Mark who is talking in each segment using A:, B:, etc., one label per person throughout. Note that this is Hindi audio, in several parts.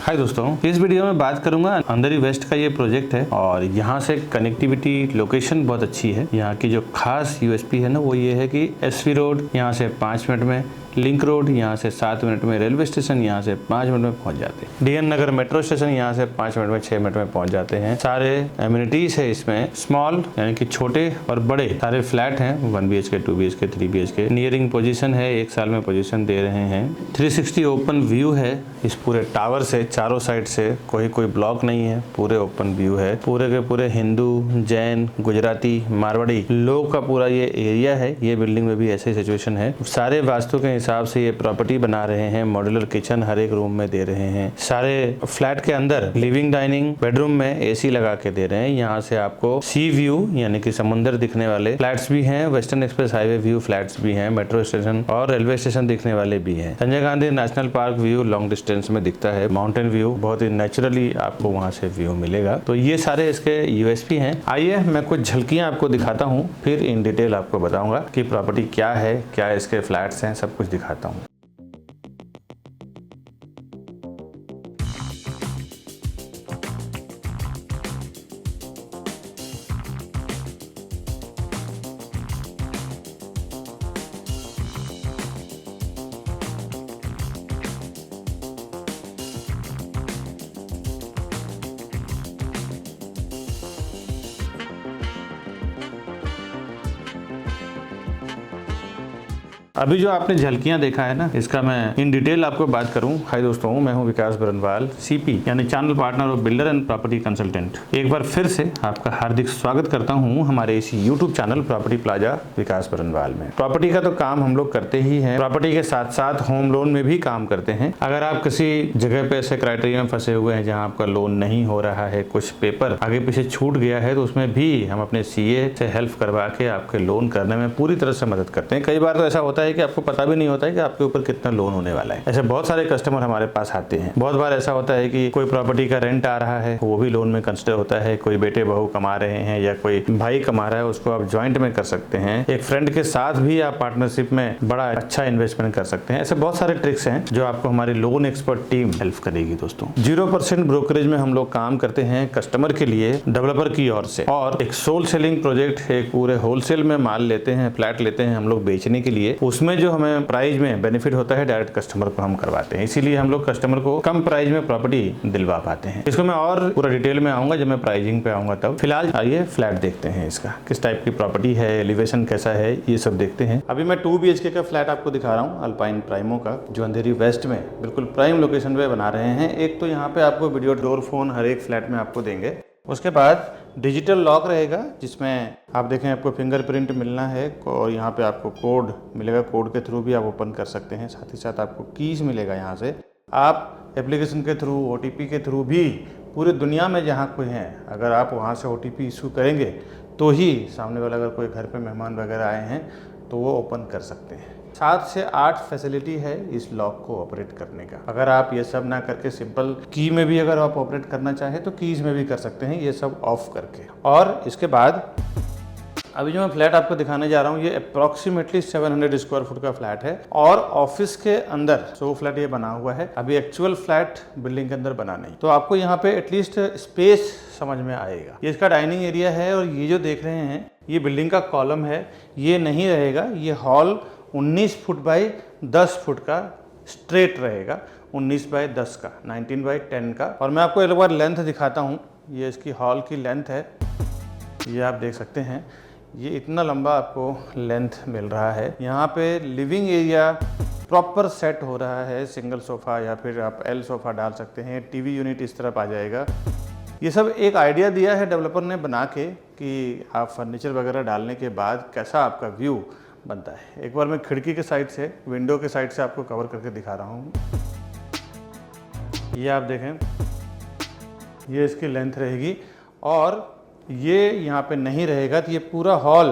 A: हाय दोस्तों, इस वीडियो में बात करूंगा अंधेरी वेस्ट का ये प्रोजेक्ट है और यहाँ से कनेक्टिविटी लोकेशन बहुत अच्छी है। यहाँ की जो खास यूएसपी है ना वो ये है कि एसवी रोड यहाँ से 5 मिनट में, लिंक रोड यहाँ से 7 मिनट में, रेलवे स्टेशन यहाँ से 5 मिनट में पहुंच जाते हैं, डीएन नगर मेट्रो स्टेशन यहाँ से 5 मिनट में 6 मिनट में पहुंच जाते हैं। सारे एमिनिटीज है इसमें, स्मॉल यानी कि छोटे और बड़े सारे फ्लैट हैं, 1 BHK 2 BHK 3 BHK। Nearing position है, 1 साल में पोजीशन दे रहे हैं। 360 ओपन व्यू है इस पूरे टावर से, चारों साइड से कोई ब्लॉक नहीं है, पूरे ओपन व्यू है। पूरे के पूरे हिंदू, जैन, गुजराती, मारवाड़ी लोग का पूरा ये एरिया है। ये बिल्डिंग में भी ऐसे सिचुएशन है। सारे वास्तु के हिसाब से ये प्रॉपर्टी बना रहे हैं। मॉड्यूलर किचन हर एक रूम में दे रहे हैं। सारे फ्लैट के अंदर लिविंग, डाइनिंग, बेडरूम में एसी लगा के दे रहे हैं। यहाँ से आपको सी व्यू यानी कि समुद्र दिखने वाले फ्लैट्स भी हैं, western express highway view flats भी हैं, मेट्रो स्टेशन और रेलवे स्टेशन दिखने वाले भी हैं। Sanjay Gandhi national park view long distance में दिखता है। माउंटेन व्यू बहुत ही नेचुरली आपको वहाँ से व्यू मिलेगा। तो ये सारे इसके यूएसपी हैं। आइए मैं कुछ झलकियाँ आपको दिखाता हूँ, फिर इन डिटेल आपको बताऊंगा कि प्रॉपर्टी क्या है, क्या इसके फ्लैट्स हैं, सब कुछ दिखाता हूँ। अभी जो आपने झलकियां देखा है ना, इसका मैं इन डिटेल आपको बात करूं। हाय दोस्तों, मैं हूं विकास बरनवाल, सीपी यानी channel partner of builder and property consultant. एक बार फिर से आपका हार्दिक स्वागत करता हूं हमारे इस यूट्यूब चैनल प्रॉपर्टी प्लाजा विकास बरनवाल में। प्रॉपर्टी का तो काम हम लोग करते ही हैं, प्रॉपर्टी के साथ साथ होम लोन में भी काम करते हैं। अगर आप किसी जगह पे ऐसे क्राइटेरिया में फंसे हुए हैं जहाँ आपका लोन नहीं हो रहा है, कुछ पेपर आगे पीछे छूट गया है, तो उसमें भी हम अपने सीए से हेल्प करवा के आपके लोन करने में पूरी तरह से मदद करते हैं। कई बार तो ऐसा होता है कि आपको पता भी नहीं होता है कि आपके ऊपर कितना लोन होने वाला है। ऐसे बहुत सारे कस्टमर हमारे पास आते हैं। बहुत बार ऐसा होता है कि कोई प्रॉपर्टी का रेंट आ रहा है, वो भी लोन में कंसिडर होता है। कोई बेटे बहू कमा रहे हैं या कोई भाई कमा रहा है, उसको आप ज्वाइंट में कर सकते हैं। एक फ्रेंड के साथ भी आप पार्टनरशिप में बड़ा अच्छा इन्वेस्टमेंट कर सकते हैं। ऐसे बहुत सारे ट्रिक्स हैं जो आपको हमारी लोन एक्सपर्ट टीम हेल्प करेगी। दोस्तों 0% ब्रोकरेज में हम लोग काम करते हैं कस्टमर के लिए, डेवलपर की ओर से। और एक सोल सेलिंग प्रोजेक्ट, एक पूरे होलसेल में माल लेते हैं, फ्लैट लेते हैं हम लोग बेचने के लिए। उसमें जो हमें प्राइस में बेनिफिट होता है, डायरेक्ट कस्टमर को हम करवाते हैं। इसीलिए हम लोग कस्टमर को कम प्राइस में प्रॉपर्टी दिलवा पाते हैं। इसको मैं और पूरा डिटेल में आऊंगा जब मैं प्राइसिंग पे आऊंगा तब। फिलहाल आइए फ्लैट देखते हैं, इसका किस टाइप की प्रॉपर्टी है, एलिवेशन कैसा है, ये सब देखते हैं। अभी मैं 2 BHK का फ्लैट आपको दिखा रहा हूँ, अल्पाइन प्राइमो का, जो अंधेरी वेस्ट में बिल्कुल प्राइम लोकेशन पे बना रहे हैं। एक तो यहाँ पे आपको वीडियो डोर फोन हर एक फ्लैट में आपको देंगे। उसके बाद डिजिटल लॉक रहेगा जिसमें आप देखें आपको फिंगरप्रिंट मिलना है और यहाँ पे आपको कोड मिलेगा। कोड के थ्रू भी आप ओपन कर सकते हैं। साथ ही साथ आपको कीज मिलेगा। यहाँ से आप एप्लीकेशन के थ्रू, OTP के थ्रू भी पूरी दुनिया में जहाँ कोई है, अगर आप वहाँ से OTP इशू करेंगे तो ही सामने वाला, अगर कोई घर पे मेहमान वगैरह आए हैं तो वो ओपन कर सकते हैं। 7 से 8 फैसिलिटी है इस लॉक को ऑपरेट करने का। अगर आप ये सब ना करके सिंपल की में भी अगर आप ऑपरेट करना चाहें तो कीज में भी कर सकते हैं, ये सब ऑफ करके। और इसके बाद अभी जो मैं फ्लैट आपको दिखाने जा रहा हूँ, ये अप्रॉक्सीमेटली 700 स्क्वायर फुट का फ्लैट है और ऑफिस के अंदर 100 फ्लैट ये बना हुआ है। अभी एक्चुअल फ्लैट बिल्डिंग के अंदर बना नहीं, तो आपको यहाँ पे एटलीस्ट स्पेस समझ में आएगा। ये इसका डाइनिंग एरिया है और ये जो देख रहे हैं ये बिल्डिंग का कॉलम है, ये नहीं रहेगा। ये हॉल 19 फुट बाई 10 फुट का स्ट्रेट रहेगा, 19 बाई 10 का, 19 बाई 10 का। और मैं आपको एक बार लेंथ दिखाता हूँ। ये इसकी हॉल की लेंथ है, ये आप देख सकते हैं। ये इतना लंबा आपको लेंथ मिल रहा है। यहाँ पे लिविंग एरिया प्रॉपर सेट हो रहा है। सिंगल सोफ़ा या फिर आप L सोफ़ा डाल सकते हैं। टीवी यूनिट इस तरफ आ जाएगा। ये सब एक आइडिया दिया है डेवलपर ने बना के कि आप फर्नीचर वगैरह डालने के बाद कैसा आपका व्यू बनता है। एक बार मैं खिड़की के साइड से, विंडो के साइड से आपको कवर करके दिखा रहा हूँ। ये आप देखें, ये इसकी लेंथ रहेगी और ये यहाँ पे नहीं रहेगा, तो ये पूरा हॉल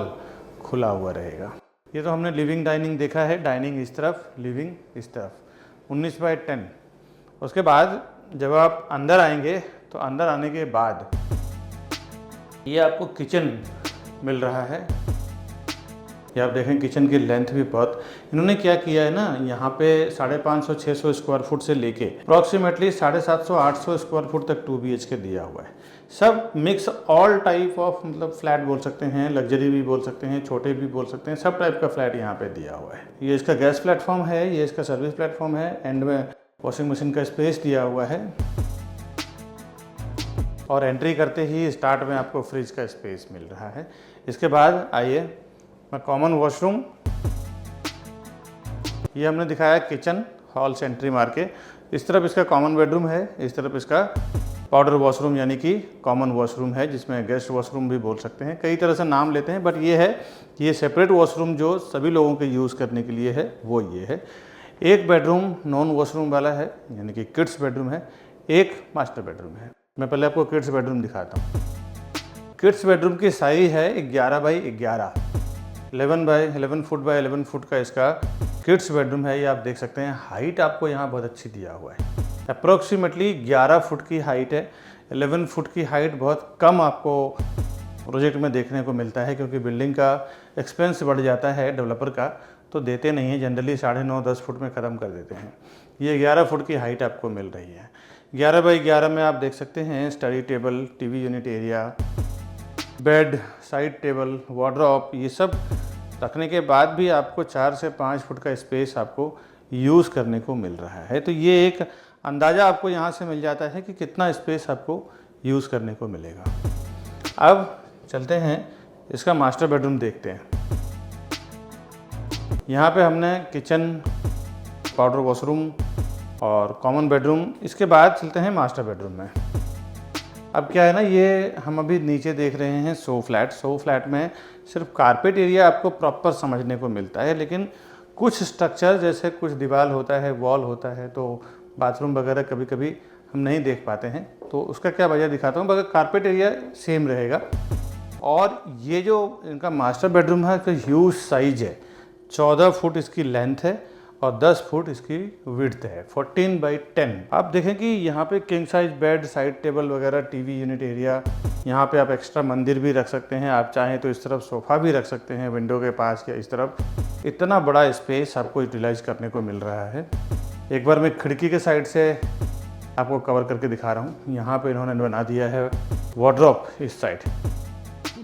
A: खुला हुआ रहेगा। ये तो हमने लिविंग डाइनिंग देखा है, डाइनिंग इस तरफ, लिविंग इस तरफ, 19 बाई 10। उसके बाद जब आप अंदर आएंगे तो अंदर आने के बाद ये आपको किचन मिल रहा है। ये आप देखें किचन की लेंथ भी बहुत, इन्होंने क्या किया है ना, यहाँ पे 550-600 स्क्वायर फुट से लेके अप्रॉक्सीमेटली 750-800 स्क्वायर फुट तक 2 BHK दिया हुआ है। सब मिक्स ऑल टाइप ऑफ, मतलब फ्लैट बोल सकते हैं, लग्जरी भी बोल सकते हैं, छोटे भी बोल सकते हैं, सब टाइप का फ्लैट यहाँ पे दिया हुआ है। ये इसका गैस प्लेटफॉर्म है, ये इसका सर्विस प्लेटफॉर्म है, एंड में वॉशिंग मशीन का स्पेस दिया हुआ है, और एंट्री करते ही स्टार्ट में आपको फ्रिज का स्पेस मिल रहा है। इसके बाद आइए मैं कॉमन वॉशरूम, ये हमने दिखाया किचन हॉल से एंट्री मार के, इस तरफ इसका कॉमन बेडरूम है, इस तरफ इसका पाउडर वॉशरूम यानी कि कॉमन वॉशरूम है, जिसमें गेस्ट वॉशरूम भी बोल सकते हैं, कई तरह से नाम लेते हैं, बट ये है कि ये सेपरेट वॉशरूम जो सभी लोगों के यूज़ करने के लिए है वो ये है। एक बेडरूम नॉन वॉशरूम वाला है यानी कि किड्स बेडरूम है, एक मास्टर बेडरूम है। मैं पहले आपको किड्स बेडरूम दिखाता हूँ। किड्स बेडरूम की साइज है 11 बाई 11, 11 फुट बाई 11 फुट का इसका किड्स बेडरूम है। ये आप देख सकते हैं, हाइट आपको यहाँ बहुत अच्छी दिया हुआ है, अप्रोक्सीमेटली 11 फुट की हाइट है। 11 फुट की हाइट बहुत कम आपको प्रोजेक्ट में देखने को मिलता है, क्योंकि बिल्डिंग का एक्सपेंस बढ़ जाता है डेवलपर का, तो देते नहीं है, जनरली 9.5-10 फुट में ख़त्म कर देते हैं। ये 11 फुट की हाइट आपको मिल रही है। 11 बाई 11 में आप देख सकते हैं study table, TV unit area, bed, side table, wardrobe, ये सब रखने के बाद भी आपको 4 से 5 फुट का स्पेस आपको यूज़ करने को मिल रहा है। तो ये एक अंदाज़ा आपको यहाँ से मिल जाता है कि कितना स्पेस आपको यूज़ करने को मिलेगा। अब चलते हैं इसका मास्टर बेडरूम देखते हैं। यहाँ पे हमने किचन, पाउडर वॉशरूम और कॉमन बेडरूम, इसके बाद चलते हैं मास्टर बेडरूम में। अब क्या है ना, ये हम अभी नीचे देख रहे हैं सो फ्लैट में सिर्फ कारपेट एरिया आपको प्रॉपर समझने को मिलता है, लेकिन कुछ स्ट्रक्चर जैसे कुछ दीवार होता है, वॉल होता है, तो बाथरूम वगैरह कभी कभी हम नहीं देख पाते हैं, तो उसका क्या वजह दिखाता हूँ। मगर कारपेट एरिया सेम रहेगा। और ये जो इनका मास्टर बेडरूम है इसका ह्यूज साइज है, 14 फुट इसकी लेंथ है और 10 फुट इसकी विड्थ है, 14 बाई 10। आप देखें कि यहाँ पे king size bed, side table वगैरह, टीवी यूनिट एरिया, यहाँ पे आप एक्स्ट्रा मंदिर भी रख सकते हैं, आप चाहें तो इस तरफ सोफ़ा भी रख सकते हैं विंडो के पास या इस तरफ। इतना बड़ा स्पेस आपको यूटिलाइज करने को मिल रहा है। एक बार मैं खिड़की के साइड से आपको कवर करके दिखा रहा हूँ। यहाँ पे इन्होंने बना दिया है वार्डरोब, इस साइड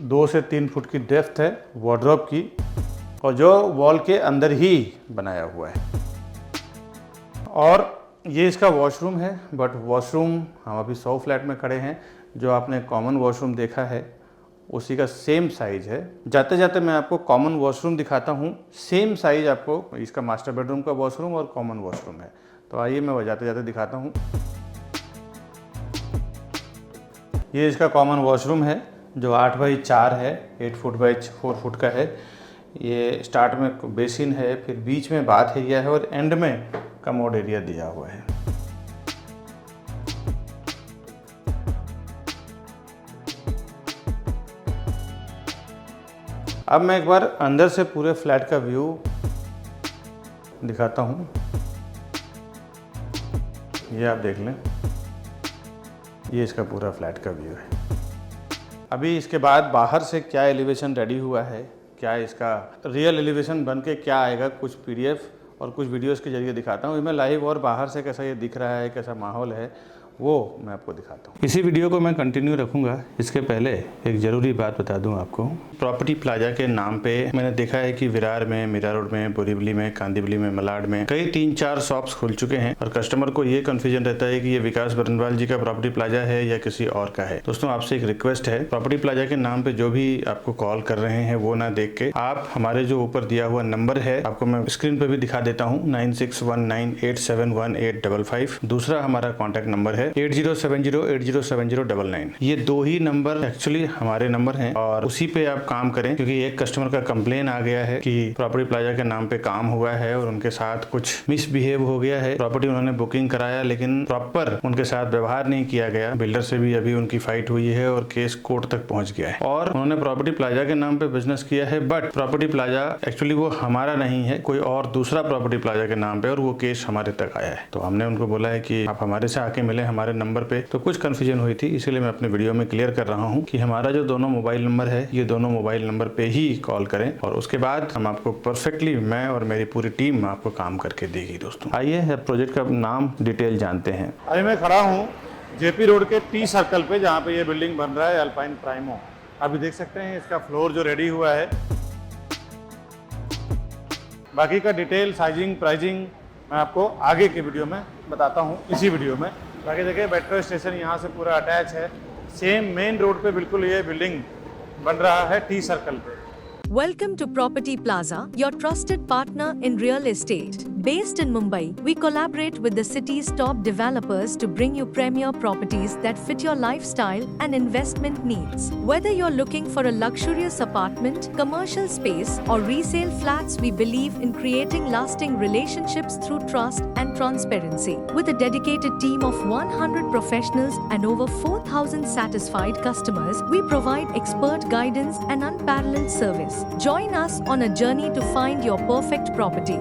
A: 2 से 3 फुट की डेप्थ है वार्डरोब की, और जो वॉल के अंदर ही बनाया हुआ है। और ये इसका वॉशरूम है, बट वॉशरूम हम अभी 100 फ्लैट में खड़े हैं, जो आपने कॉमन वॉशरूम देखा है उसी का सेम साइज है। जाते जाते मैं आपको कॉमन वॉशरूम दिखाता हूँ, सेम साइज आपको इसका मास्टर बेडरूम का वॉशरूम और कॉमन वॉशरूम है। तो आइए मैं जाते जाते दिखाता हूँ। ये इसका कॉमन वॉशरूम है जो 8 बाई 4 है, 8 फुट बाई 4 फुट का है। ये स्टार्ट में बेसिन है, फिर बीच में बाथ एरिया है और एंड में कमोड एरिया दिया हुआ है। अब मैं एक बार अंदर से पूरे फ्लैट का व्यू दिखाता हूँ। ये आप देख लें, ये इसका पूरा फ्लैट का व्यू है। अभी इसके बाद बाहर से क्या एलिवेशन रेडी हुआ है, क्या इसका रियल एलिवेशन बन के क्या आएगा, कुछ पीडीएफ और कुछ वीडियोस के जरिए दिखाता हूँ। मैं लाइव और बाहर से कैसा ये दिख रहा है, कैसा माहौल है, वो मैं आपको दिखाता हूँ। इसी वीडियो को मैं कंटिन्यू रखूँगा। इसके पहले एक ज़रूरी बात बता दूँ आपको। प्रॉपर्टी प्लाजा के नाम पे मैंने देखा है कि विरार में, मीरा रोड में, बोरीवली में, कांदिवली में, मलाड में कई 3-4 शॉप्स खुल चुके हैं और कस्टमर को ये कन्फ्यूजन रहता है कि ये विकास बरनवाल जी का प्रॉपर्टी प्लाजा है या किसी और का है। दोस्तों, आपसे एक रिक्वेस्ट है, प्रॉपर्टी प्लाजा के नाम पे जो भी आपको कॉल कर रहे हैं वो ना देख के आप हमारे जो ऊपर दिया हुआ नंबर है, आपको मैं स्क्रीन पे भी दिखा देता हूँ, 9619871855। दूसरा हमारा कॉन्टैक्ट नंबर है 8070807099। ये 2 ही नंबर एक्चुअली हमारे नंबर हैं और उसी पे आप काम करें, क्योंकि एक कस्टमर का कंप्लेन आ गया है कि प्रॉपर्टी प्लाजा के नाम पे काम हुआ है और उनके साथ कुछ मिसबिहेव हो गया है। प्रॉपर्टी उन्होंने बुकिंग कराया लेकिन प्रॉपर उनके साथ व्यवहार नहीं किया गया। बिल्डर से भी अभी उनकी फाइट हुई है और केस कोर्ट तक पहुंच गया है और उन्होंने प्रॉपर्टी प्लाजा के नाम पे बिजनेस किया है, बट प्रॉपर्टी प्लाजा एक्चुअली वो हमारा नहीं है, कोई और दूसरा प्रॉपर्टी प्लाजा के नाम पे, और वो केस हमारे तक आया है। तो हमने उनको बोला है कि आप हमारे से आके मिले, हमारे नंबर पे, तो कुछ कन्फ्यूजन हुई थी, इसीलिए मैं अपने वीडियो में क्लियर कर रहा हूँ कि हमारा जो दोनों मोबाइल नंबर है ये दोनों मोबाइल नंबर पे ही कॉल करें और उसके बाद हम आपको परफेक्टली, मैं और मेरी पूरी टीम आपको काम करके देगी। दोस्तों आइए प्रोजेक्ट का नाम डिटेल जानते हैं।
B: अभी मैं खड़ा हूँ जेपी रोड के टी सर्कल पे, जहाँ पे ये बिल्डिंग बन रहा है अल्पाइन प्राइमो। अभी देख सकते हैं इसका फ्लोर जो रेडी हुआ है। बाकी का डिटेल, साइजिंग, प्राइसिंग मैं आपको आगे के वीडियो में बताता हूँ, इसी वीडियो में। बाकी देखिए मेट्रो स्टेशन यहाँ से पूरा अटैच है, सेम मेन रोड पे बिल्कुल ये बिल्डिंग बन रहा है टी सर्कल पे।
C: Welcome to Property Plaza, your trusted partner in real estate. Based in Mumbai, we collaborate with the city's top developers to bring you premier properties that fit your lifestyle and investment needs. Whether you're looking for a luxurious apartment, commercial space, or resale flats, we believe in creating lasting relationships through trust and transparency. With a dedicated team of 100 professionals and over 4,000 satisfied customers, we provide expert guidance and unparalleled service. Join us on a journey to find your perfect property.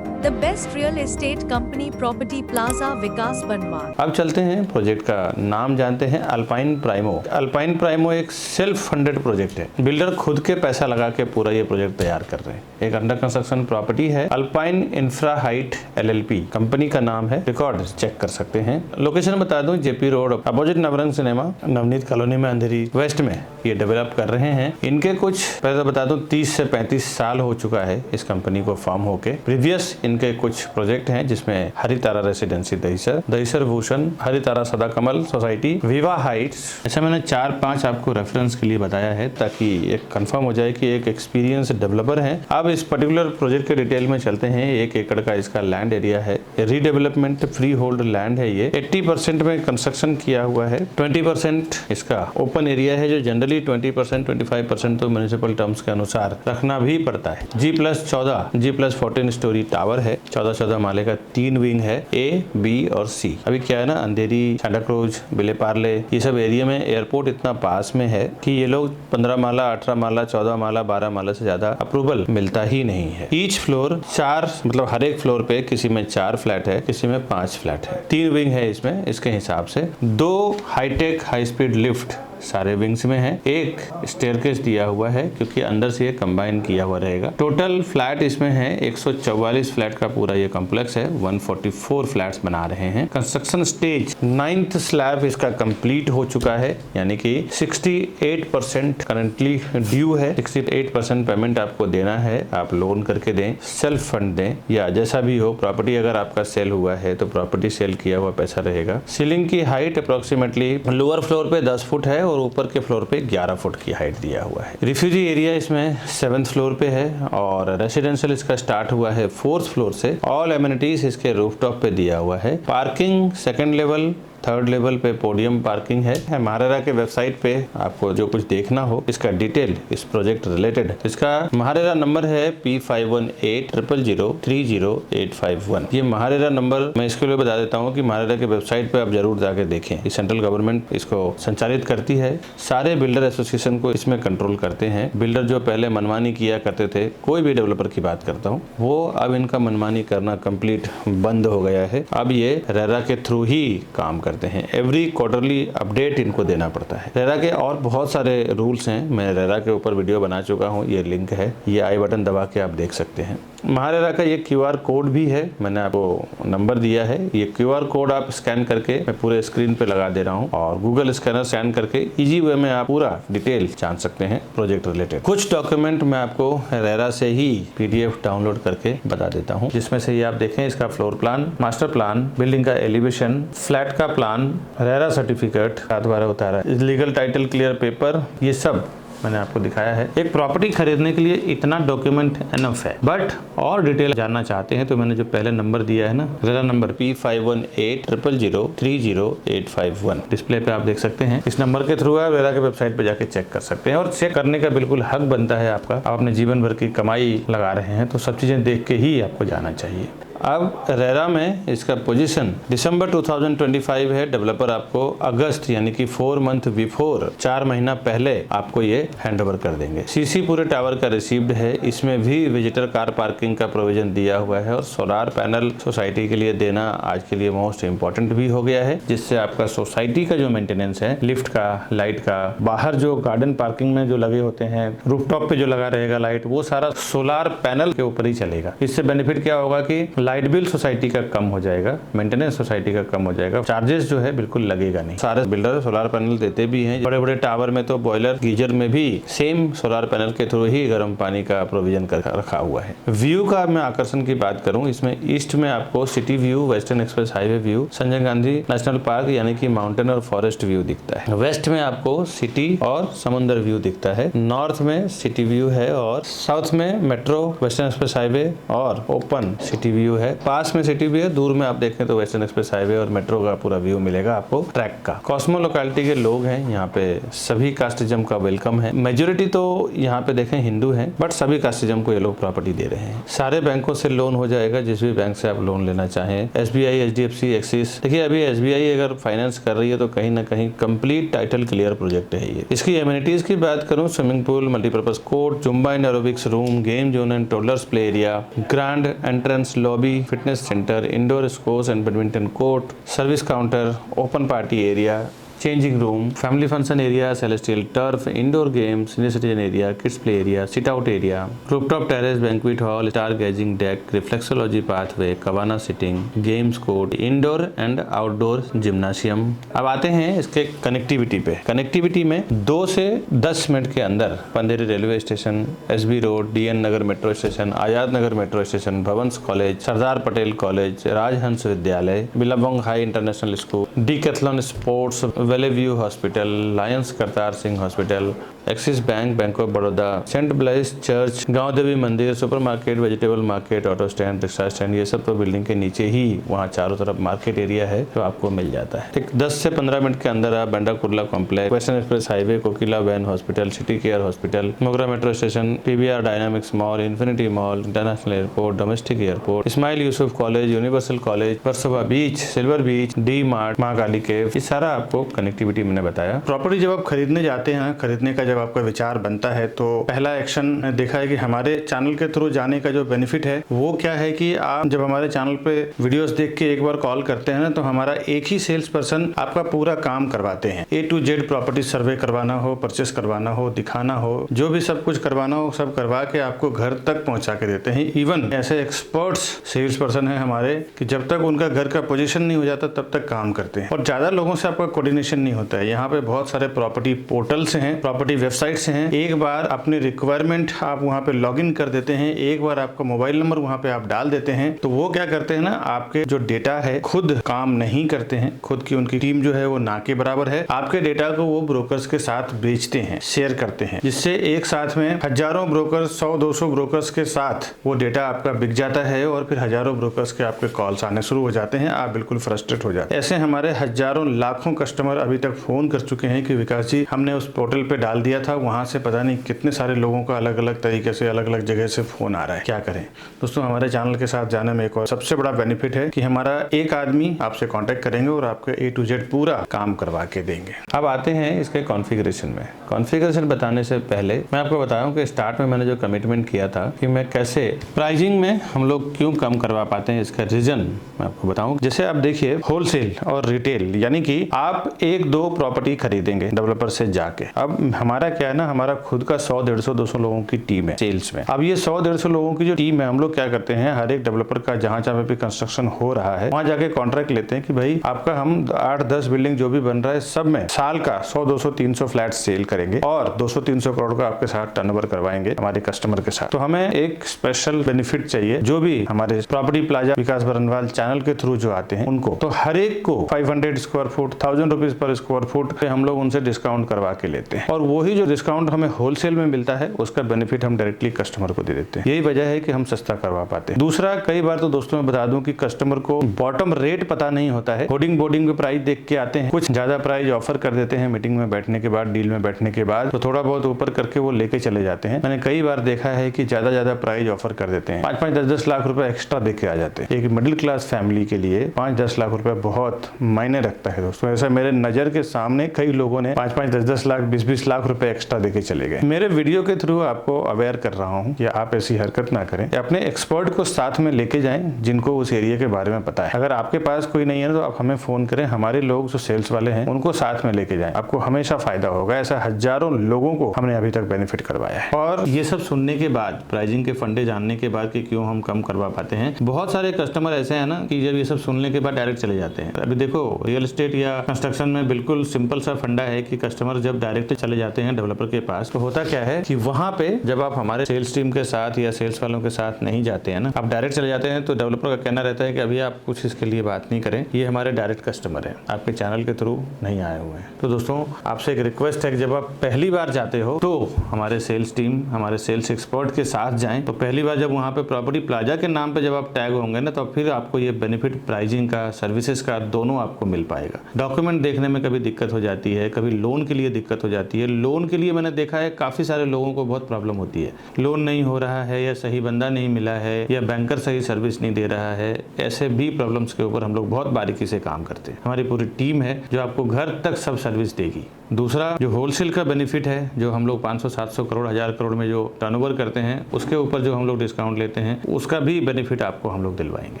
C: The best real estate company, Property Plaza, विकास बनवाल।
A: अब चलते हैं प्रोजेक्ट का नाम जानते हैं, अल्पाइन प्राइमो। अल्पाइन प्राइमो एक सेल्फ फंडेड प्रोजेक्ट है। बिल्डर खुद के पैसा लगा के पूरा ये प्रोजेक्ट तैयार कर रहे हैं। एक अंडर कंस्ट्रक्शन प्रॉपर्टी है। Alpine infra height LLP company का नाम है। रिकॉर्ड चेक कर सकते हैं। लोकेशन बता दूं, JP road opposite Navrang cinema, Navneet colony में, अंधेरी वेस्ट में ये डेवलप कर रहे हैं। इनके कुछ पहले बता दूं 30 से 35 साल हो चुका है इस कंपनी को फॉर्म होके। प्रीवियस इनके कुछ प्रोजेक्ट हैं जिसमें हरितारा रेसिडेंसी दहीसर, दहीसर भूषण, हरितारा सदा कमल सोसाइटी, विवा हाइट्स। ऐसा मैंने 4-5 आपको रेफरेंस के लिए बताया है ताकि एक कंफर्म हो जाए कि एक एक्सपीरियंस डेवलपर है। अब इस पर्टिकुलर प्रोजेक्ट के डिटेल में चलते हैं। 1 एकड़ का इसका लैंड एरिया है। रीडेवलपमेंट फ्री होल्ड लैंड है। ये 80% में कंस्ट्रक्शन किया हुआ है। 20% इसका ओपन एरिया है, जो जनरली 20% 25% तो म्युनिसिपल टर्म्स के अनुसार रखना भी पड़ता है। G+14 G+14 स्टोरी टावर है। 14 माले का 3 विंग है, A, B और C। अभी क्या है ना, अंधेरी, सांता क्रूज, बिले पार्ले, ये सब एरिया में एयरपोर्ट इतना पास में है कि ये लोग 15 माला, 18 माला, 14 माला, 12 माला से ज्यादा अप्रूवल मिलता ही नहीं है। ईच फ्लोर 4, मतलब हर एक फ्लोर पे किसी में 4 फ्लैट है, किसी में 5 फ्लैट है। 3 विंग है इसमें। इसके हिसाब से 2 हाईटेक हाई स्पीड लिफ्ट सारे विंग्स में है। एक स्टेयरकेस दिया हुआ है क्योंकि अंदर से ये कंबाइन किया हुआ रहेगा। टोटल फ्लैट इसमें है 144 फ्लैट का पूरा ये कॉम्प्लेक्स है। 144 फ्लैट्स बना रहे हैं। कंस्ट्रक्शन स्टेज 9th स्लैब इसका कंप्लीट हो चुका है, यानी कि 68% करंटली ड्यू है। 68% पेमेंट आपको देना है। आप लोन करके दें, सेल्फ फंड दें, या जैसा भी हो। प्रॉपर्टी अगर आपका सेल हुआ है तो प्रॉपर्टी सेल किया हुआ पैसा रहेगा। सीलिंग की हाइट अप्रोक्सीमेटली लोअर फ्लोर पे 10 फुट है और ऊपर के फ्लोर पे 11 फुट की हाइट दिया हुआ है। रिफ्यूजी एरिया इसमें 7th फ्लोर पे है और रेसिडेंशियल इसका स्टार्ट हुआ है 4th फ्लोर से। ऑल एमिनिटीज इसके रूफटॉप पे दिया हुआ है। Parking 2nd level, 3rd level पे पोडियम पार्किंग है। महारेरा के वेबसाइट पे आपको जो कुछ देखना हो इसका डिटेल, इस प्रोजेक्ट रिलेटेड, इसका महारेरा नंबर है P518000300851। ये महारेरा नंबर मैं इसके लिए बता देता हूँ कि महारेरा के वेबसाइट पे आप जरूर जाके देखें। ये सेंट्रल गवर्नमेंट इसको संचालित करती है। सारे बिल्डर एसोसिएशन को इसमें कंट्रोल करते हैं। बिल्डर जो पहले मनमानी किया करते थे, कोई भी डेवलपर की बात करता हूँ, वो अब इनका मनमानी करना कंप्लीट बंद हो गया है। अब ये रेरा के थ्रू ही काम करते हैं। एवरी क्वार्टरली अपडेट इनको देना पड़ता है। रेरा के और बहुत सारे रूल्स हैं, मैं रेरा के ऊपर वीडियो बना चुका हूँ। ये लिंक है, ये आई बटन दबा के आप देख सकते हैं। महारेरा का ये QR कोड भी है, मैंने आपको नंबर दिया है। ये QR कोड आप स्कैन करके, मैं पूरे स्क्रीन पे लगा दे रहा हूँ, और गूगल स्कैनर स्कैन करके इजी वे में आप पूरा डिटेल जान सकते हैं प्रोजेक्ट रिलेटेड। कुछ डॉक्यूमेंट मैं आपको रेरा से ही PDF डाउनलोड करके बता देता हूँ, जिसमें से ये आप देखें। इसका floor plan, master plan, building का एलिवेशन, फ्लैट का प्लान, रेरा सर्टिफिकेट, द्वारा उतारा लीगल टाइटल क्लियर पेपर, ये सब मैंने आपको दिखाया है। एक प्रॉपर्टी खरीदने के लिए इतना डॉक्यूमेंट एनफ है। बट और डिटेल जानना चाहते हैं तो मैंने जो पहले नंबर दिया है ना, रेरा नंबर P518000300851, डिस्प्ले पे आप देख सकते हैं। इस नंबर के थ्रू आप रेरा के वेबसाइट पे जाके चेक कर सकते हैं, और चेक करने का बिल्कुल हक बनता है आपका। आप अपने जीवन भर की कमाई लगा रहे हैं तो सब चीजें देख के ही आपको जाना चाहिए। अब रेरा में इसका पोजीशन दिसंबर 2025 है। डेवलपर आपको अगस्त यानी कि 4 मंथ बिफोर 4 महीना पहले आपको ये हैंडओवर कर देंगे। सीसी पूरे टावर का रिसीव्ड है। इसमें भी विजिटर कार पार्किंग का प्रोविजन दिया हुआ है और सोलार पैनल सोसाइटी के लिए देना आज के लिए मोस्ट इंपॉर्टेंट भी हो गया है, जिससे आपका सोसाइटी का जो मेंटेनेंस है, लिफ्ट का, लाइट का, बाहर जो गार्डन पार्किंग में जो लगे होते हैं, रूफटॉप पे जो लगा रहेगा लाइट, वो सारा सोलार पैनल के ऊपर ही चलेगा। इससे बेनिफिट क्या होगा कि लाइट बिल सोसाइटी का कम हो जाएगा, मेंटेनेंस सोसाइटी का कम हो जाएगा, चार्जेस जो है बिल्कुल लगेगा नहीं। सारे बिल्डर सोलार पैनल देते भी हैं। बड़े बड़े टावर में तो बॉयलर गीजर में भी सेम सोलार पैनल के थ्रू ही गर्म पानी का प्रोविजन कर रखा हुआ है। व्यू का मैं आकर्षण की बात करूं, इसमें ईस्ट में आपको city view, western express highway view, Sanjay Gandhi national park यानी कि माउंटेन और फॉरेस्ट व्यू दिखता है। वेस्ट में आपको सिटी और समुद्र व्यू दिखता है। नॉर्थ में सिटी व्यू है और साउथ में मेट्रो, वेस्टर्न एक्सप्रेस हाईवे और ओपन सिटी व्यू है। पास में सिटी व्यू है, दूर में आप देखें तो वेस्टर्न एक्सप्रेस हाईवे और मेट्रो का पूरा व्यू मिलेगा आपको ट्रैक का। कॉस्मो लोकेलिटी के लोग हैं यहाँ पे, सभी कास्टिज्म का वेलकम है। मेजोरिटी तो यहाँ पे देखें हिंदू हैं, बट सभी कास्टिज्म को ये लोग प्रॉपर्टी दे रहे हैं। सारे बैंकों से लोन हो जाएगा, जिस भी बैंक से आप लोन लेना चाहें, SBI, HDFC, एक्सिस। देखिए अभी SBI अगर फाइनेंस कर रही है तो कहीं ना कहीं कंप्लीट टाइटल क्लियर प्रोजेक्ट है ये। इसकी एमिनिटीज की बात करूं, swimming pool, multipurpose court, Zumba and aerobics room, game zone and toddlers play area, grand entrance lobby, fitness centre, indoor sports and badminton court, service counter, open party area, changing room, family function area, celestial turf, indoor game, senior citizen area, kids play area, sit out area, rooftop terrace, banquet hall, stargazing deck, reflexology pathway, cabana sitting, games court, indoor and outdoor gymnasium. अब आते हैं इसके कनेक्टिविटी पे। कनेक्टिविटी में 2 से 10 मिनट के अंदर Andheri railway station, SB road, DN Nagar metro station, Azad Nagar metro station, Bhavans college, Sardar Patel college, Rajhans Vidyalaya, Billabong high international school, Decathlon sports, valley view hospital, Lions Kartar Singh hospital, Axis bank, bank of Baroda, saint Blaise church, Gaon Devi Mandir, supermarket, vegetable market, auto stand, rickshaw stand, ये सब तो बिल्डिंग के नीचे ही वहाँ चारों तरफ मार्केट एरिया है जो आपको मिल जाता है। ठीक 10 से 15 मिनट के अंदर आप Bandra Kurla complex, western express highway, Kokilaben hospital, city care hospital, Mogra metro station, PVR Dynamix mall, Infinity mall, international airport, domestic airport, Ismail Yusuf college, universal college, Versova beach, silver beach, D Mart, Mahakali cave, ये सारा आपको कनेक्टिविटी मैंने बताया।
B: प्रॉपर्टी जब आप खरीदने जाते हैं, खरीदने का जब आपका विचार बनता है, तो पहला एक्शन देखा है कि हमारे चैनल के थ्रू जाने का जो बेनिफिट है वो क्या है कि आप जब हमारे चैनल पे वीडियोस देख के एक बार कॉल करते हैं ना, तो हमारा एक ही सेल्स पर्सन आपका पूरा काम करवाते हैं। A to Z प्रॉपर्टी सर्वे करवाना हो, परचेस करवाना हो, दिखाना हो, जो भी सब कुछ करवाना हो सब करवा के आपको घर तक पहुंचा के देते हैं। इवन ऐसे एक्सपर्ट्स सेल्स पर्सन है हमारे कि जब तक उनका घर का पोजीशन नहीं हो जाता तब तक काम करते हैं और ज्यादा लोगों से आपका कोऑर्डिनेशन नहीं होता है। यहाँ पे बहुत सारे प्रॉपर्टी पोर्टल्स हैं, प्रॉपर्टी वेबसाइट्स हैं। एक बार अपने रिक्वायरमेंट आप वहाँ पे लॉगिन कर देते हैं, एक बार आपका मोबाइल नंबर वहाँ पे आप डाल देते हैं, तो वो क्या करते हैं ना, आपके जो डेटा है खुद काम नहीं करते हैं, खुद की उनकी टीम जो है वो ना के बराबर है। आपके डेटा को वो ब्रोकर्स के साथ बेचते हैं, शेयर करते हैं, जिससे एक साथ में हजारों ब्रोकर्स, 100-200 ब्रोकर्स के साथ वो डेटा आपका बिक जाता है और फिर हजारों ब्रोकर्स के आपके कॉल्स आने शुरू हो जाते हैं। आप बिल्कुल फ्रस्ट्रेट हो जाते हैं। ऐसे हमारे हजारों लाखों कस्टमर अभी तक फोन कर चुके हैं कि विकास जी हमने उस पोर्टल पे डाल दिया था, वहां से पता नहीं कितने सारे लोगों का अलग अलग तरीके से अलग अलग जगह से फोन आ रहा है, क्या करें। दोस्तों हमारे चैनल के साथ जाने में एक और सबसे बड़ा बेनिफिट है कि हमारा एक आदमी आपसे कांटेक्ट करेंगे और आपके A to Z पूरा काम करवा के देंगे।
A: अब आते हैं इसके कॉन्फ़िगरेशन में। कॉन्फ़िगरेशन बताने से पहले मैं आपको बताऊं कि स्टार्ट में मैंने जो कमिटमेंट किया था कि मैं कैसे प्राइसिंग में हम लोग क्यों कम करवा पाते हैं, इसका रीजन मैं आपको बताऊं। जैसे आप देखिए होलसेल और रिटेल, यानी कि आप 1-2 प्रॉपर्टी खरीदेंगे डेवलपर से जाके। अब हमारा क्या है ना, हमारा खुद का 100, 150, 200 लोगों की टीम है सेल्स में। अब ये 100, 150 लोगों की जो टीम है, हम लोग क्या करते हैं, हर एक डेवलपर का जहां जहां पे कंस्ट्रक्शन हो रहा है वहां जाके कॉन्ट्रैक्ट लेते हैं कि भाई आपका हम 8-10 बिल्डिंग जो भी बन रहा है सब में साल का 100, 200, 300 फ्लैट सेल करेंगे और 200-300 करोड़ का आपके साथ टर्नओवर करवाएंगे हमारे कस्टमर के साथ। तो हमें एक स्पेशल बेनिफिट चाहिए, जो भी हमारे प्रॉपर्टी प्लाजा विकास बरनवाल चैनल के थ्रू जो आते हैं उनको, तो हर एक को 500 square foot, 1000 rupees rupees per square foot पे हम लोग उनसे डिस्काउंट करवा के लेते हैं, और वही जो डिस्काउंट हमें होलसेल में मिलता है उसका बेनिफिट हम डायरेक्टली कस्टमर को दे देते हैं। यही वजह है कि हम सस्ता करवा पाते हैं। दूसरा, कई बार तो दोस्तों मैं बता दूं कि कस्टमर को बॉटम रेट पता नहीं होता है, होर्डिंग बोर्डिंग पे प्राइस देख के आते हैं, कुछ ज्यादा प्राइस ऑफर कर देते हैं मीटिंग में बैठने के बाद, डील में बैठने के बाद, तो थोड़ा बहुत ऊपर करके वो लेके चले जाते हैं। मैंने कई बार देखा है कि ज्यादा प्राइस ऑफर कर देते हैं, 5-5, 10-10 लाख रुपए एक्स्ट्रा दे के आ जाते हैं। एक मिडिल क्लास फैमिली के लिए 5-10 लाख रुपए बहुत मायने रखता है दोस्तों। ऐसा मेरे नजर के सामने कई लोगों ने 5-5, 10-10 लाख, 20-20 लाख रुपए एक्स्ट्रा देके चले गए। मेरे वीडियो के थ्रू आपको अवेयर कर रहा हूँ कि आप ऐसी हरकत ना करें, अपने एक्सपर्ट को साथ में लेके जाएं जिनको उस एरिया के बारे में पता है। अगर आपके पास कोई नहीं है तो आप हमें फोन करें, हमारे लोग जो सेल्स वाले हैं उनको साथ में लेके जाएं, आपको हमेशा फायदा होगा। ऐसा हजारों लोगों को हमने अभी तक बेनिफिट करवाया है। और ये सब सुनने के बाद, प्राइसिंग के फंडे जानने के बाद कि क्यों हम कम करवा पाते हैं, बहुत सारे कस्टमर ऐसे हैं ना कि जब ये सब सुनने के बाद डायरेक्ट चले जाते हैं। अभी देखो, रियल एस्टेट या कंस्ट्रक्शन में बिल्कुल सिंपल सा फंडा है कि कस्टमर जब डायरेक्ट चले जाते हैं डेवलपर के पास, तो होता क्या है कि वहां पे जब आप हमारे सेल्स टीम के साथ या सेल्स वालों के साथ नहीं जाते हैं ना, आप डायरेक्ट चले जाते हैं, तो डेवलपर का कहना रहता है कि अभी आप कुछ इसके लिए बात नहीं करें, ये हमारे डायरेक्ट कस्टमर है, आपके चैनल के थ्रू नहीं आए हुए हैं। तो दोस्तों आपसे एक रिक्वेस्ट है कि जब आप पहली बार जाते हो तो हमारे सेल्स टीम, हमारे सेल्स एक्सपर्ट के साथ जाएं। तो पहली बार जब वहां पे प्रॉपर्टी प्लाजा के नाम पे जब आप टैग होंगे ना, तो फिर आपको ये बेनिफिट प्राइसिंग का, सर्विसेज का, दोनों आपको मिल पाएगा। डॉक्यूमेंट देखने में कभी दिक्कत हो जाती है, कभी लोन के लिए दिक्कत हो जाती है। लोन के लिए मैंने देखा है काफी सारे लोगों को बहुत प्रॉब्लम होती है, लोन नहीं हो रहा है, या सही बंदा नहीं मिला है, या बैंकर सही सर्विस नहीं दे रहा है। ऐसे भी प्रॉब्लम्स के ऊपर हम लोग बहुत बारीकी से काम करते हैं। हमारी पूरी टीम है जो आपको घर तक सब सर्विस देगी। दूसरा, जो होलसेल का बेनिफिट है, जो हम लोग 500, 700 करोड़, 1000 करोड़ में जो टर्नओवर करते हैं, उसके ऊपर जो हम लोग डिस्काउंट लेते हैं, उसका भी बेनिफिट आपको हम लोग दिलवाएंगे।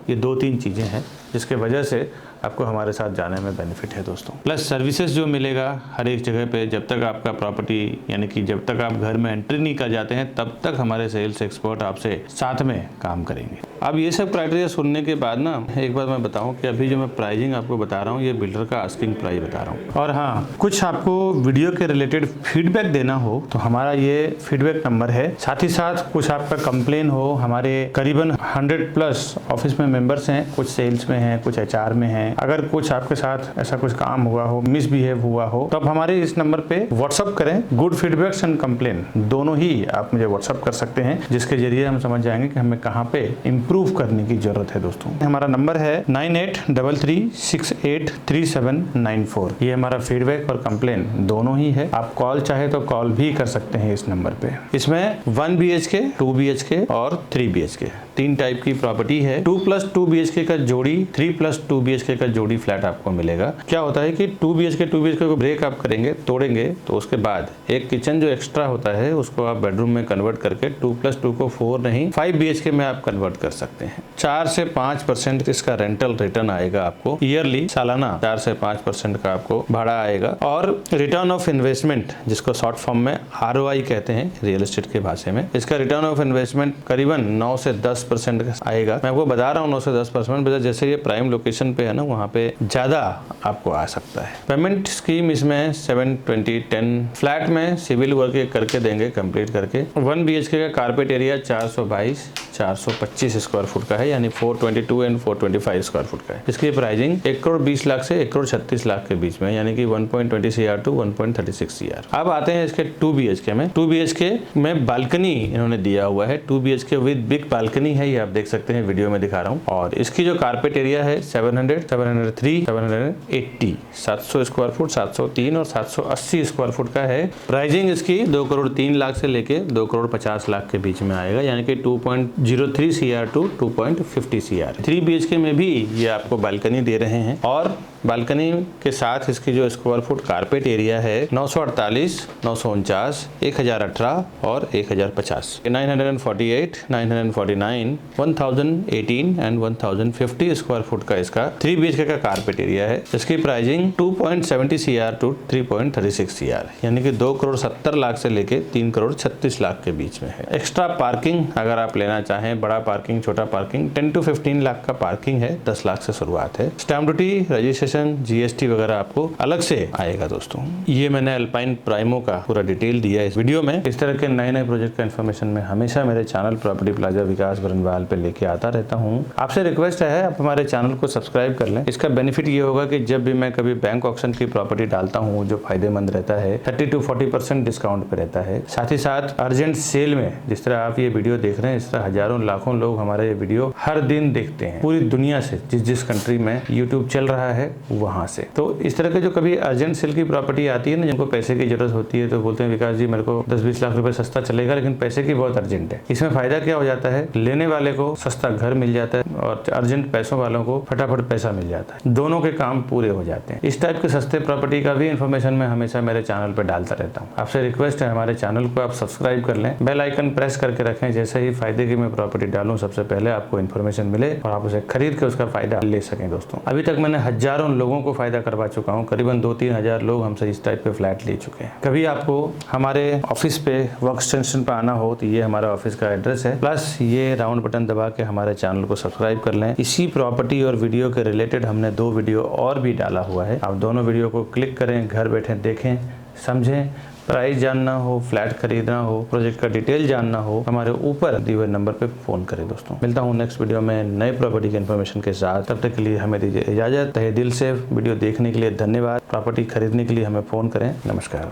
A: ये 2-3 चीजें हैं जिसके वजह से आपको हमारे साथ जाने में बेनिफिट है दोस्तों। प्लस सर्विसेज जो मिलेगा हर एक जगह पे, जब तक आपका प्रॉपर्टी, यानी कि जब तक आप घर में एंट्री नहीं कर जाते हैं, तब तक हमारे सेल्स एक्सपर्ट आपसे साथ में काम करेंगे। अब ये सब क्राइटेरिया सुनने के बाद ना, एक बार मैं बताऊं कि अभी जो मैं प्राइसिंग आपको बता रहा हूँ, ये बिल्डर का आस्किंग प्राइस बता रहा हूँ। और हाँ, कुछ आपको वीडियो के रिलेटेड फीडबैक देना हो तो हमारा ये फीडबैक नंबर है। साथ ही साथ कुछ आपका कंप्लेन हो, हमारे करीबन 100+ ऑफिस में मेंबर्स हैं, कुछ सेल्स में हैं, कुछ HR में हैं। अगर कुछ आपके साथ ऐसा कुछ काम हुआ हो, मिसबिहेव हुआ हो, तो आप हमारे इस नंबर पे व्हाट्सअप करें। गुड फीडबैक्स एंड कंप्लेन दोनों ही आप मुझे व्हाट्सअप कर सकते हैं, जिसके जरिए हम समझ जाएंगे कि हमें कहाँ पे इम्प्रूव करने की जरूरत है दोस्तों। हमारा नंबर है 9833683794। ये हमारा फीडबैक और कंप्लेन दोनों ही है। आप कॉल चाहे तो कॉल भी कर सकते हैं इस नंबर पे। इसमें 1 BHK, 2 BHK और 3 BHK 3 टाइप की प्रॉपर्टी है। 2+2 BHK का जोड़ी, 3+2 BHK का जोड़ी फ्लैट आपको मिलेगा। क्या होता है कि 2 BHK को ब्रेक आप करेंगे, तोड़ेंगे, तो उसके बाद एक किचन जो एक्स्ट्रा होता है उसको आप बेडरूम में कन्वर्ट करके 2+2 को 4 नहीं 5 BHK में आप कन्वर्ट कर सकते हैं। 4 से 5% इसका रेंटल रिटर्न आएगा आपको ईयरली, सालाना 4 से 5% का आपको भाड़ा आएगा। और रिटर्न ऑफ इन्वेस्टमेंट, जिसको शॉर्ट फॉर्म में ROI कहते हैं रियल एस्टेट के भाषा में, इसका रिटर्न ऑफ इन्वेस्टमेंट करीबन 9 से 10% आएगा। मैं आपको बता रहा हूँ 9 से 10%, जैसे ये प्राइम लोकेशन पे है ना, वहाँ पे ज्यादा आपको आ सकता है। पेमेंट स्कीम इसमें 7-20-10 फ्लैट में सिविल वर्क करके देंगे, कंप्लीट करके। 1 BHK का कारपेट एरिया 422-425 स्क्वायर फुट का है, यानी 422 एंड 425 स्क्वायर फुट का है। इसकी प्राइसिंग 1 करोड़ 20 लाख से 1 करोड़ 36 लाख के बीच में, यानी कि 1.20 CR to 1.36 CR। अब आते हैं इसके 2 BHK में। 2 BHK में बालकनी इन्होंने दिया हुआ है, 2 BHK विद बिग बालकनी है, ये आप देख सकते हैं, वीडियो में दिखा रहा हूँ। और इसकी जो कारपेट एरिया है 700, 703, 780, 700 स्क्वायर फुट, 703 और 780 स्क्वायर फुट का है। प्राइसिंग इसकी 2 करोड़ 3 लाख से लेके 2 करोड़ 50 लाख के बीच में आएगा, यानी कि 2.03 CR to 2.50 CR। 3 BHK में भी ये आपको बालकनी दे रहे हैं, और बालकनी के साथ इसकी जो स्क्वायर फुट कारपेट एरिया है 948, 949, 1018 और 1050, 948, 949, 1018 एंड 1050 स्क्वायर फुट का इसका 3 BHK का कारपेट एरिया है। इसकी प्राइसिंग 2.70 CR to 3.36 CR, यानी कि 2 करोड़ 70 लाख से लेके 3 करोड़ 36 लाख के बीच में है। एक्स्ट्रा पार्किंग अगर आप लेना चाहें चाहें बड़ा पार्किंग, छोटा पार्किंग, 10 to 15 लाख का पार्किंग है, 10 लाख से शुरुआत है। स्टैम्प ड्यूटी, रजिस्ट्रेशन, जीएसटी वगैरह आपको अलग से आएगा दोस्तों। ये मैंने अल्पाइन प्राइमो का पूरा डिटेल दिया है इस वीडियो में। इस तरह के नए नए प्रोजेक्ट का इन्फॉर्मेशन मैं हमेशा मेरे चैनल प्रॉपर्टी प्लाजा विकास बरनवाल पे लेके आता रहता हूँ। आपसे रिक्वेस्ट है आप हमारे चैनल को सब्सक्राइब कर लें। इसका बेनिफिट ये होगा कि जब भी मैं कभी बैंक ऑक्शन की प्रॉपर्टी डालता हूँ जो फायदेमंद रहता है, 30 to 40% डिस्काउंट पे रहता है। साथ ही साथ अर्जेंट सेल में जिस तरह आप ये वीडियो देख रहे हैं, इस तरह हजारों लाखों लोग हमारे ये वीडियो हर दिन देखते हैं पूरी दुनिया से, जिस कंट्री में यूट्यूब चल रहा है वहां से। तो इस तरह के जो कभी अर्जेंट सेल की प्रॉपर्टी आती है ना, जिनको पैसे की जरूरत होती है, तो बोलते हैं विकास जी मेरे को 10-20 लाख रुपए सस्ता चलेगा, लेकिन पैसे की बहुत अर्जेंट है। इसमें फायदा क्या हो जाता है, लेने वाले को सस्ता घर मिल जाता है और अर्जेंट पैसों वालों को फटाफट पैसा मिल जाता है, दोनों के काम पूरे हो जाते हैं। इस टाइप के सस्ते प्रॉपर्टी का भी इन्फॉर्मेशन मैं हमेशा मेरे चैनल पर डालता रहता हूँ। आपसे रिक्वेस्ट है हमारे चैनल को आप सब्सक्राइब कर लें, बेल आइकन प्रेस करके रखें, जैसे ही फायदे की मैं प्रॉपर्टी डालूं सबसे पहले आपको इन्फॉर्मेशन मिले और आप उसे खरीद के उसका फायदा ले सकें। दोस्तों अभी तक मैंने हजारों लोगों को फायदा करवा चुका हूं, करीबन 2-3 हजार लोग हमसे इस टाइप के फ्लैट ले चुके हैं। कभी आपको हमारे ऑफिस पे वर्क स्टेशन पे आना हो तो ये हमारा ऑफिस का एड्रेस है, प्लस ये राउंड बटन दबा के हमारे चैनल को सब्सक्राइब कर लें। इसी प्रॉपर्टी और वीडियो के रिलेटेड हमने 2 वीडियो और भी डाला हुआ है, आप दोनों वीडियो को क्लिक करें, घर बैठे देखें, समझें। प्राइस जानना हो, फ्लैट खरीदना हो, प्रोजेक्ट का डिटेल जानना हो, हमारे ऊपर दिए हुए नंबर पे फोन करें। दोस्तों मिलता हूँ नेक्स्ट वीडियो में नए प्रॉपर्टी के इन्फॉर्मेशन के साथ। तब तक के लिए हमें दीजिए इजाजत। तहे दिल से वीडियो देखने के लिए धन्यवाद। प्रॉपर्टी खरीदने के लिए हमें फोन करें। नमस्कार।